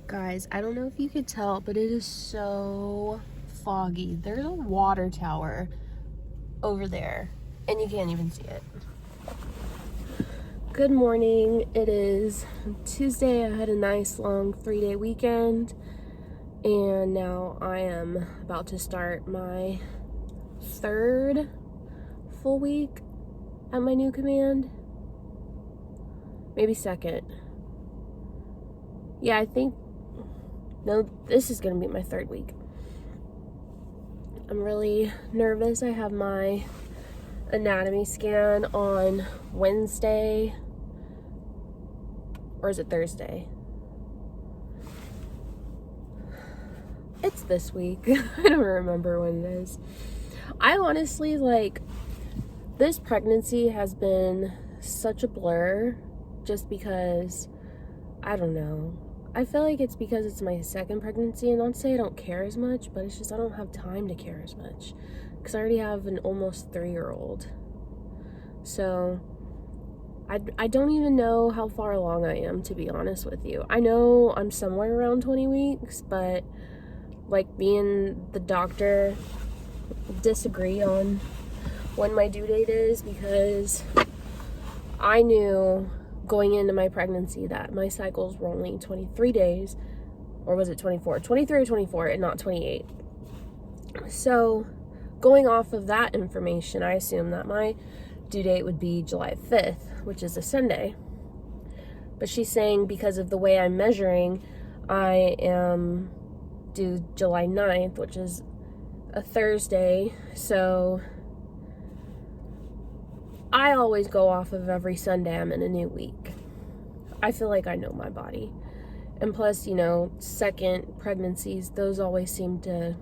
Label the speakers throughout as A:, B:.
A: Guys, I don't know if you could tell, but it is so foggy. There's a water tower over there, and you can't even see it. Good morning. It is Tuesday. I had a nice long 3-day weekend, and now I am about to start my third full week at my new command. Maybe second. Yeah, I think, no, this is gonna be my third week. I'm really nervous. I have my anatomy scan on Wednesday, or is it Thursday? It's this week. I don't remember when it is. I honestly, this pregnancy has been such a blur just because, I don't know. I feel like it's because it's my second pregnancy, and not to say I don't care as much, but it's just I don't have time to care as much because I already have an almost 3-year-old. So I don't even know how far along I am, to be honest with you. I know I'm somewhere around 20 weeks, but me and the doctor disagree on when my due date is, because I knew going into my pregnancy that my cycles were only 23 days, or was it 24? 23 or 24, and not 28. So going off of that information, I assumed that my due date would be July 5th, which is a Sunday. But she's saying because of the way I'm measuring, I am due July 9th, which is a Thursday. So I always go off of every Sunday I'm in a new week. I feel like I know my body. And plus, second pregnancies, those always seem to,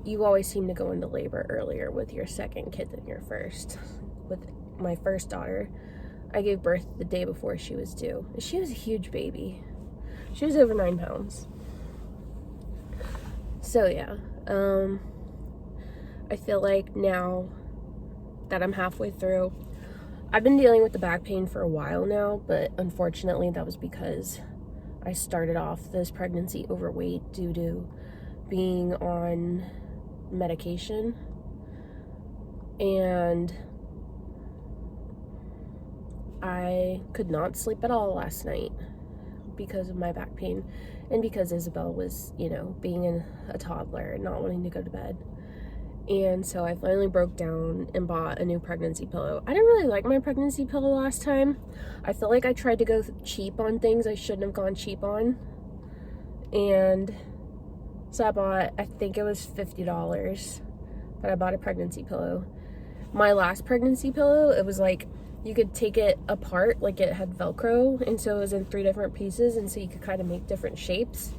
A: you always seem to go into labor earlier with your second kid than your first. With my first daughter, I gave birth the day before she was due. She was a huge baby. She was over 9 pounds. So yeah, I feel like now that I'm halfway through, I've been dealing with the back pain for a while now, but unfortunately that was because I started off this pregnancy overweight due to being on medication, and I could not sleep at all last night because of my back pain, and because Isabel was, being a toddler and not wanting to go to bed. And so I finally broke down and bought a new pregnancy pillow. I didn't really like my pregnancy pillow last time. I feel like I tried to go cheap on things I shouldn't have gone cheap on. And so I bought, I think it was $50, but I bought a pregnancy pillow. My last pregnancy pillow, it was you could take it apart, it had Velcro, and so it was in 3 different pieces, and so you could kind of make different shapes.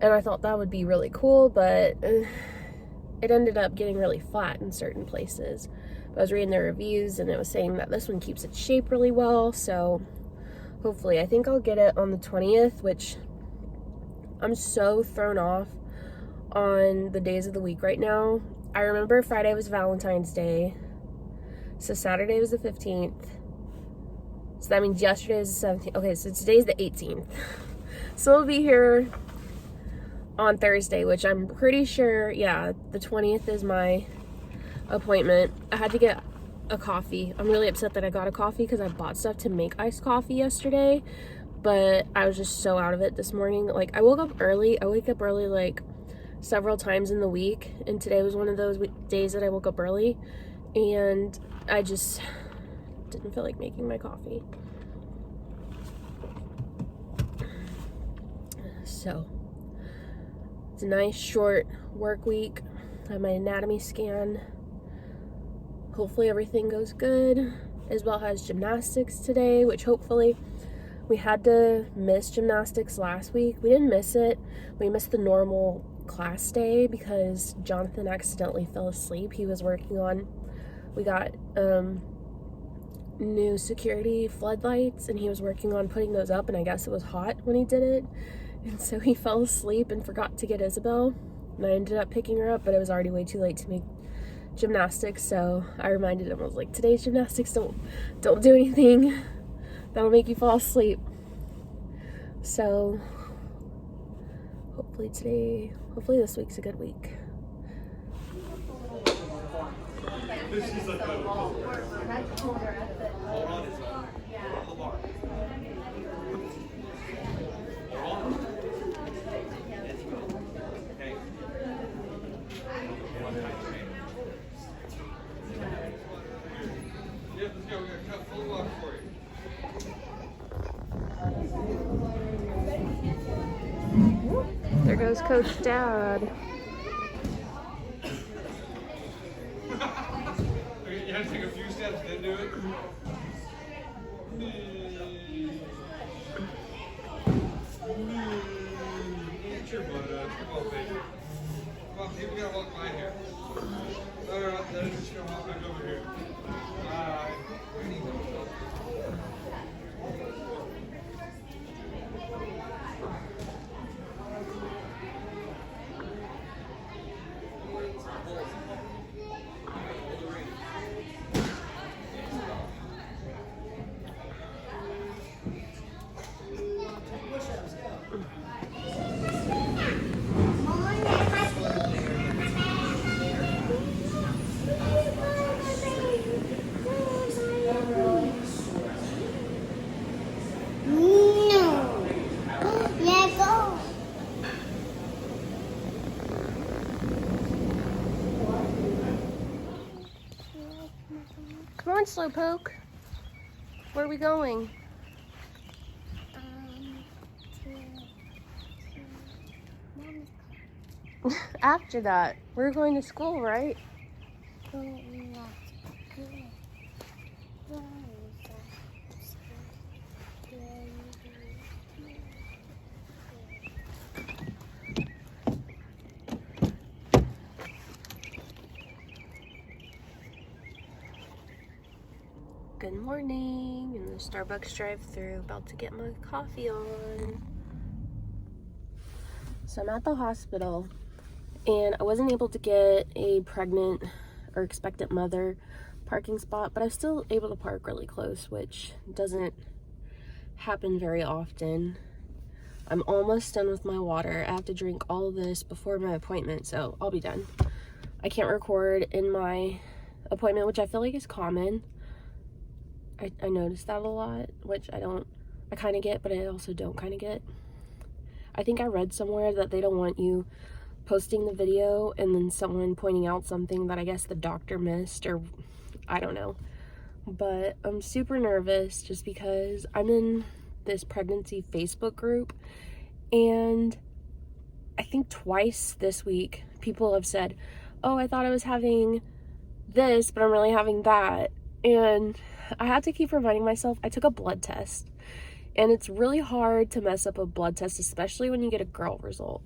A: And I thought that would be really cool, but it ended up getting really flat in certain places. But I was reading the reviews, and it was saying that this one keeps its shape really well, so hopefully, I think I'll get it on the 20th, which I'm so thrown off on the days of the week right now. I remember Friday was Valentine's Day, so Saturday was the 15th, so that means yesterday was the 17th. Okay, so today's the 18th. So we'll be here on Thursday, which I'm pretty sure, yeah, the 20th is my appointment. I had to get a coffee. I'm really upset that I got a coffee because I bought stuff to make iced coffee yesterday, but I was just so out of it this morning. I woke up early. I wake up early several times in the week, and today was one of those days that I woke up early, and I just didn't feel like making my coffee. So it's a nice short work week. I have my anatomy scan. Hopefully everything goes good. Isabel has gymnastics today, which hopefully, we had to miss gymnastics last week. We didn't miss it. We missed the normal class day because Jonathan accidentally fell asleep. He was working on, we got new security floodlights, and he was working on putting those up, and I guess it was hot when he did it. And so he fell asleep and forgot to get Isabel, and I ended up picking her up, but it was already way too late to make gymnastics, so I reminded him, I was like, today's gymnastics, don't do anything That'll make you fall asleep. So hopefully this week's a good week. There goes Coach Dad.
B: You have to take a few steps, then do it. Get your butt up. Come on, baby. Come on, people gotta walk by here. Alright, then just gonna walk back over here. Bye.
A: Come on, Slowpoke. Where are we going? After that, we're going to school, right? Good morning, in the Starbucks drive-thru, about to get my coffee on. So I'm at the hospital, and I wasn't able to get a pregnant or expectant mother parking spot, but I was still able to park really close, which doesn't happen very often. I'm almost done with my water. I have to drink all of this before my appointment, so I'll be done. I can't record in my appointment, which I feel like is common. I noticed that a lot, which I kind of get, but I also don't kind of get. I think I read somewhere that they don't want you posting the video and then someone pointing out something that I guess the doctor missed, or I don't know. But I'm super nervous just because I'm in this pregnancy Facebook group, and I think twice this week people have said, oh, I thought I was having this, but I'm really having that. And I had to keep reminding myself, I took a blood test, and it's really hard to mess up a blood test, especially when you get a girl result.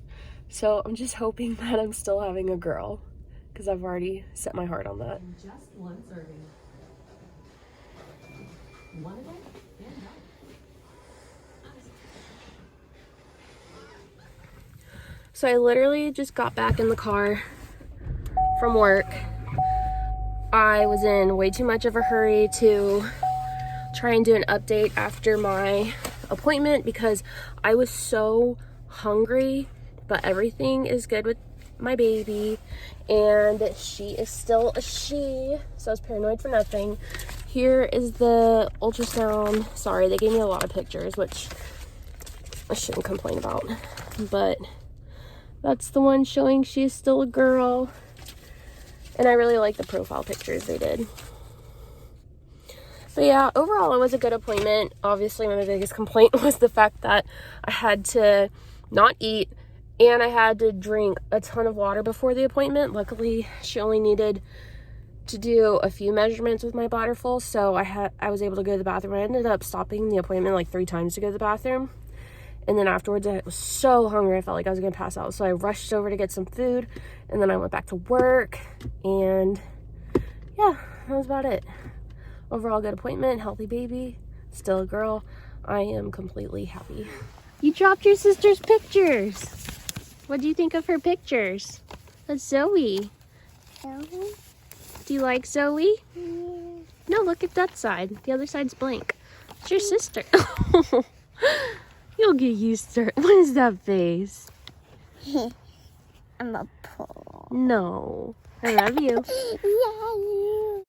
A: So I'm just hoping that I'm still having a girl, because I've already set my heart on that.
C: Just one serving. One of them? Yeah, no.
A: So I literally just got back in the car from work. I was in way too much of a hurry to try and do an update after my appointment because I was so hungry, but everything is good with my baby, and she is still a she, so I was paranoid for nothing. Here is the ultrasound. Sorry, they gave me a lot of pictures, which I shouldn't complain about, but that's the one showing she is still a girl. And I really like the profile pictures they did. But yeah, overall it was a good appointment. Obviously my biggest complaint was the fact that I had to not eat and I had to drink a ton of water before the appointment. Luckily, she only needed to do a few measurements with my bladder full, so I was able to go to the bathroom. I ended up stopping the appointment like 3 times to go to the bathroom. And then afterwards, I was so hungry, I felt like I was gonna pass out. So I rushed over to get some food, and then I went back to work, and yeah, that was about it. Overall, good appointment, healthy baby, still a girl. I am completely happy. You dropped your sister's pictures. What do you think of her pictures? That's Zoe.
D: Zoe?
A: Do you like Zoe?
D: Yeah.
A: No, look at that side. The other side's blank. It's your sister. You'll get used to it. What is that face?
C: I'm a pull.
A: No. I love you.
C: Yeah.